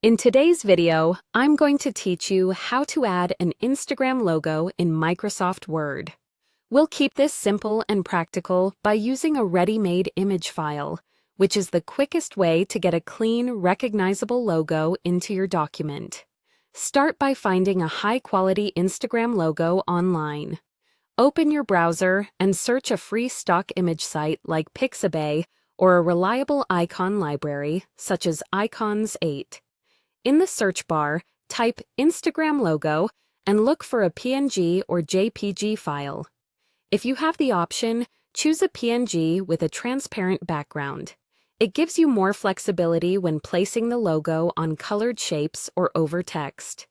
In today's video, I'm going to teach you how to add an Instagram logo in Microsoft Word. We'll keep this simple and practical by using a ready-made image file, which is the quickest way to get a clean, recognizable logo into your document. Start by finding a high-quality Instagram logo online. Open your browser and search a free stock image site like Pixabay or a reliable icon library such as Icons 8. In the search bar, type Instagram logo and look for a PNG or JPG file. If you have the option, choose a PNG with a transparent background. It gives you more flexibility when placing the logo on colored shapes or over text.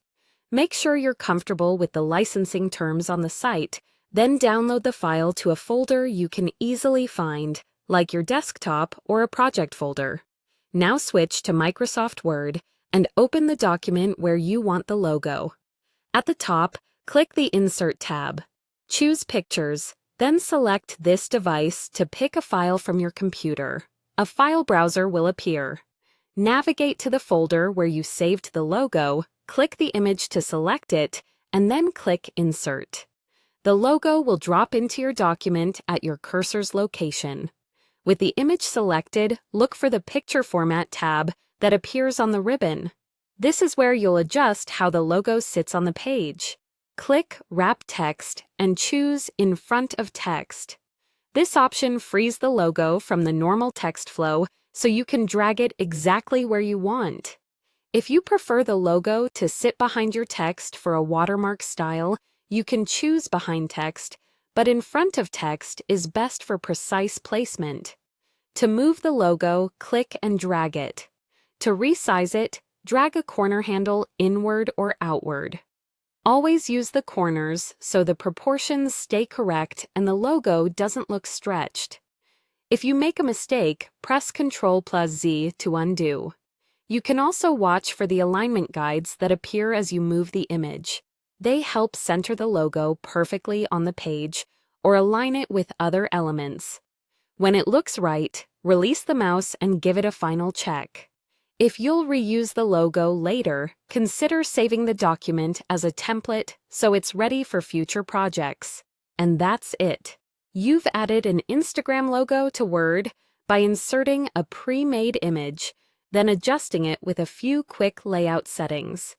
Make sure you're comfortable with the licensing terms on the site, then download the file to a folder you can easily find, like your desktop or a project folder. Now switch to Microsoft Word and open the document where you want the logo. At the top, click the Insert tab. Choose Pictures, then select this device to pick a file from your computer. A file browser will appear. Navigate to the folder where you saved the logo, click the image to select it, and then click Insert. The logo will drop into your document at your cursor's location. With the image selected, look for the Picture Format tab that appears on the ribbon. This is where you'll adjust how the logo sits on the page. Click Wrap Text and choose In Front of Text. This option frees the logo from the normal text flow so you can drag it exactly where you want. If you prefer the logo to sit behind your text for a watermark style, you can choose Behind Text, but In Front of Text is best for precise placement. To move the logo, click and drag it. To resize it, drag a corner handle inward or outward. Always use the corners so the proportions stay correct and the logo doesn't look stretched. If you make a mistake, press Ctrl+Z to undo. You can also watch for the alignment guides that appear as you move the image. They help center the logo perfectly on the page or align it with other elements. When it looks right, release the mouse and give it a final check. If you'll reuse the logo later, consider saving the document as a template so it's ready for future projects. And that's it. You've added an Instagram logo to Word by inserting a pre-made image, then adjusting it with a few quick layout settings.